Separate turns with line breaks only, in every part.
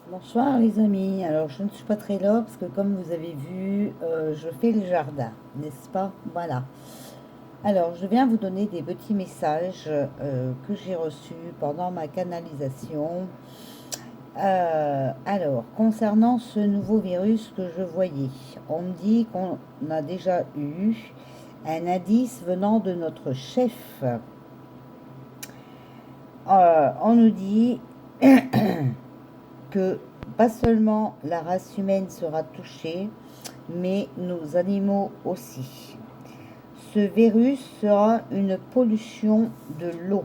Bonsoir les amis, alors je ne suis pas très là parce que comme vous avez vu, je fais le jardin, n'est-ce pas? Voilà. Alors je viens vous donner des petits messages que j'ai reçus pendant ma canalisation. Alors, concernant ce nouveau virus que je voyais, on me dit qu'on a déjà eu un indice venant de notre chef. On nous dit que pas seulement la race humaine sera touchée, mais nos animaux aussi. Ce virus sera une pollution de l'eau.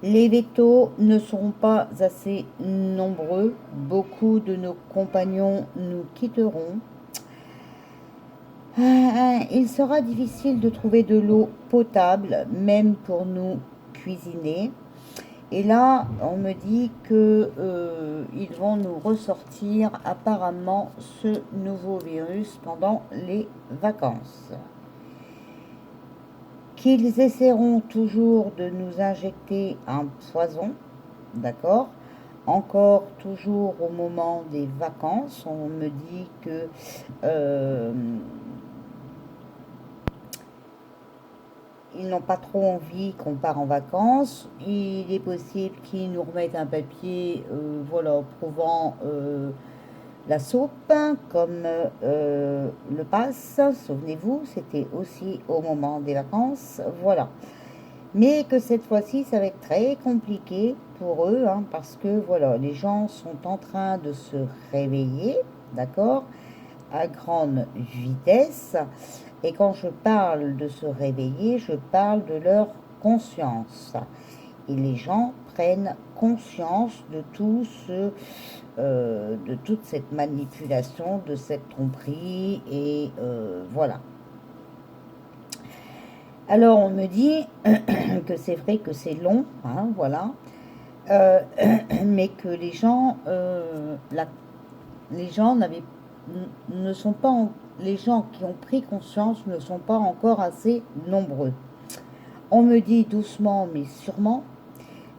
Les vétos ne seront pas assez nombreux. Beaucoup de nos compagnons nous quitteront. Il sera difficile de trouver de l'eau potable, même pour nous cuisiner. Et là, on me dit que ils vont nous ressortir apparemment ce nouveau virus pendant les vacances. Qu'ils essaieront toujours de nous injecter un poison, d'accord? Encore toujours au moment des vacances, on me dit que ils n'ont pas trop envie qu'on parte en vacances. Il est possible qu'ils nous remettent un papier voilà, prouvant la soupe, comme le pass. Souvenez-vous, c'était aussi au moment des vacances. Voilà. Mais que cette fois-ci, ça va être très compliqué pour eux, hein, parce que voilà, les gens sont en train de se réveiller, d'accord, à grande vitesse. Et quand je parle de se réveiller, je parle de leur conscience. Et les gens prennent conscience de tout de toute cette manipulation, de cette tromperie, et voilà. Alors on me dit que c'est vrai que c'est long, hein, voilà, euh, mais que les gens ne sont pas, les gens qui ont pris conscience ne sont pas encore assez nombreux. On me dit doucement mais sûrement,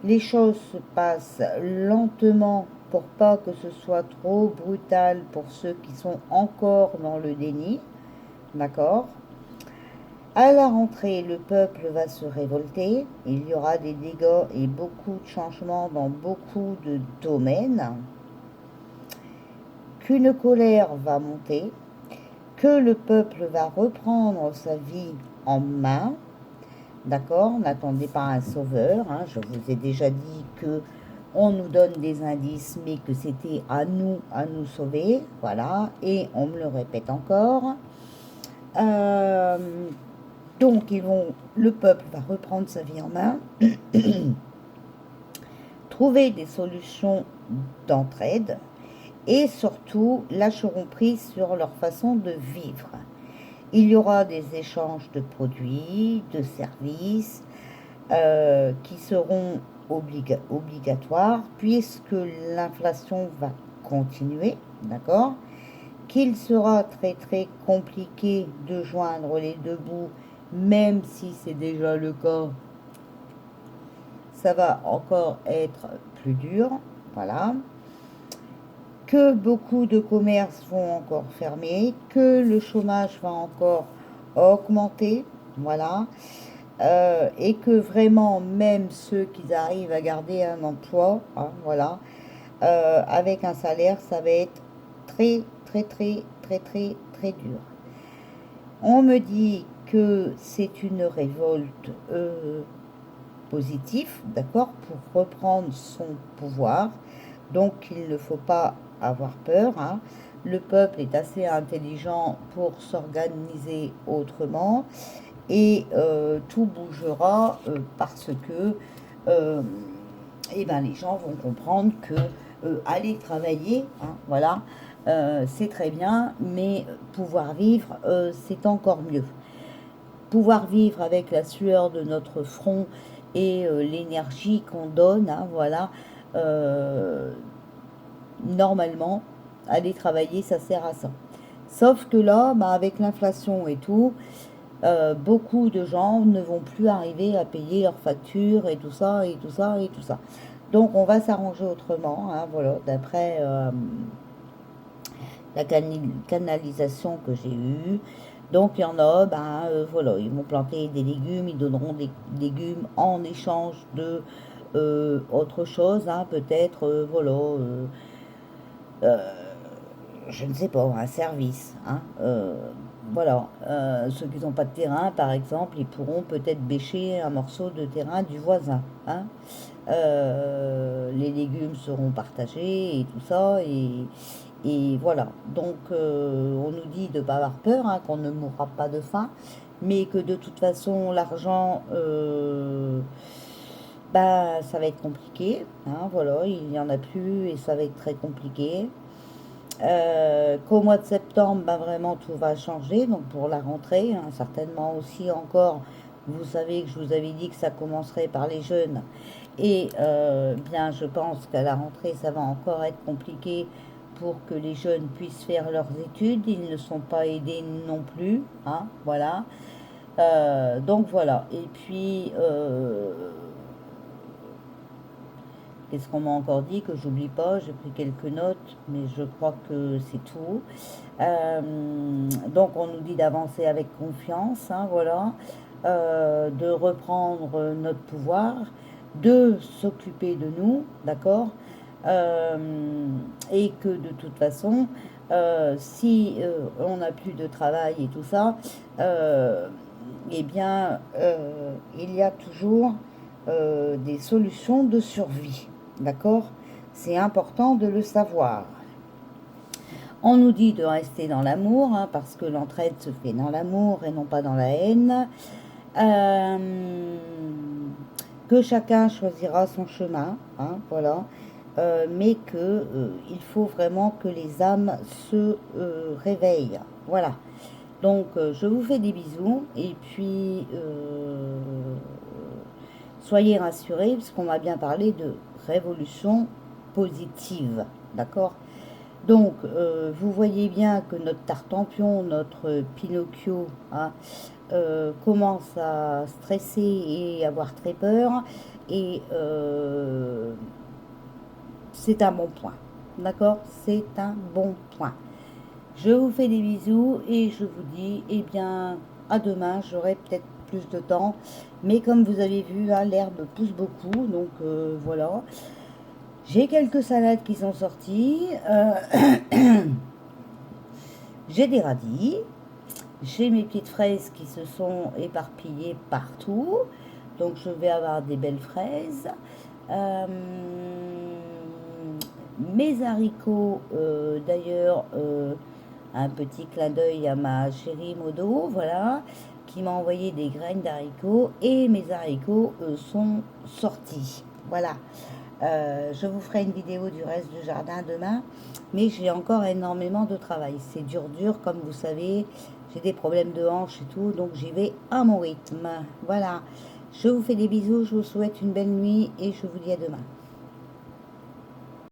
les choses se passent lentement pour pas que ce soit trop brutal pour ceux qui sont encore dans le déni, d'accord? À la rentrée, le peuple va se révolter, il y aura des dégâts et beaucoup de changements dans beaucoup de domaines, qu'une colère va monter, que le peuple va reprendre sa vie en main, d'accord? N'attendez pas un sauveur, hein, je vous ai déjà dit que on nous donne des indices, mais que c'était à nous sauver, voilà, et on me le répète encore. Euh, donc le peuple va reprendre sa vie en main, trouver des solutions d'entraide et surtout lâcheront prise sur leur façon de vivre. Il y aura des échanges de produits, de services qui seront obligatoires puisque l'inflation va continuer, d'accord? Qu'il sera très très compliqué de joindre les deux bouts, même si c'est déjà le cas, ça va encore être plus dur, voilà. Que beaucoup de commerces vont encore fermer, que le chômage va encore augmenter, voilà. Et que vraiment, même ceux qui arrivent à garder un emploi, hein, voilà, avec un salaire, ça va être très, très, très, très, très, très dur. On me dit que c'est une révolte positive, d'accord, pour reprendre son pouvoir. Donc, il ne faut pas avoir peur, hein. Le peuple est assez intelligent pour s'organiser autrement et tout bougera parce que euh, eh ben, les gens vont comprendre que aller travailler, hein, voilà, c'est très bien, mais pouvoir vivre, c'est encore mieux. Pouvoir vivre avec la sueur de notre front et l'énergie qu'on donne, hein, voilà, euh, normalement, aller travailler, ça sert à ça. Sauf que là, bah, avec l'inflation et tout, beaucoup de gens ne vont plus arriver à payer leurs factures et tout ça, et tout ça, et tout ça. Donc on va s'arranger autrement, hein, voilà, d'après la canalisation que j'ai eue. Donc il y en a, ben voilà, ils vont planter des légumes, ils donneront des légumes en échange de autre chose, hein, peut-être, voilà, euh, je ne sais pas, un service, hein, voilà, ceux qui n'ont pas de terrain, par exemple, ils pourront peut-être bêcher un morceau de terrain du voisin, hein. Les légumes seront partagés et tout ça, et voilà. Donc, on nous dit de ne pas avoir peur, hein, qu'on ne mourra pas de faim, mais que de toute façon, l'argent, bah, ça va être compliqué, hein, voilà, il n'y en a plus et ça va être très compliqué. Qu'au mois de septembre, bah, vraiment tout va changer, donc pour la rentrée, hein, certainement aussi encore, vous savez que je vous avais dit que ça commencerait par les jeunes, et bien je pense qu'à la rentrée, ça va encore être compliqué pour que les jeunes puissent faire leurs études, ils ne sont pas aidés non plus, hein, voilà. Donc voilà, et puis qu'est-ce qu'on m'a encore dit que j'oublie pas? J'ai pris quelques notes, mais je crois que c'est tout. Donc on nous dit d'avancer avec confiance, hein, voilà, de reprendre notre pouvoir, de s'occuper de nous, d'accord. Euh, et que de toute façon, si on n'a plus de travail et tout ça, eh bien, il y a toujours des solutions de survie, d'accord. C'est important de le savoir. On nous dit de rester dans l'amour, hein, parce que l'entraide se fait dans l'amour et non pas dans la haine. Euh, que chacun choisira son chemin, hein, voilà. Mais que il faut vraiment que les âmes se réveillent. Voilà. Donc, je vous fais des bisous et puis soyez rassurés parce qu'on m'a bien parlé de révolution positive, d'accord. Donc, vous voyez bien que notre Tartampion, notre Pinocchio, hein, commence à stresser et avoir très peur. Et c'est un bon point. D'accord. C'est un bon point. Je vous fais des bisous et je vous dis, eh bien, à demain. J'aurai peut-être plus de temps. Mais comme vous avez vu, hein, l'herbe pousse beaucoup. Donc, voilà. J'ai quelques salades qui sont sorties. J'ai des radis. J'ai mes petites fraises qui se sont éparpillées partout. Donc je vais avoir des belles fraises. Euh, Mes haricots, d'ailleurs, un petit clin d'œil à ma chérie Modo, voilà, qui m'a envoyé des graines d'haricots. Et mes haricots sont sortis. Voilà. Je vous ferai une vidéo du reste du jardin demain, mais j'ai encore énormément de travail. C'est dur, dur, comme vous savez. J'ai des problèmes de hanche et tout, donc j'y vais à mon rythme. Voilà. Je vous fais des bisous, je vous souhaite une belle nuit et je vous dis à demain.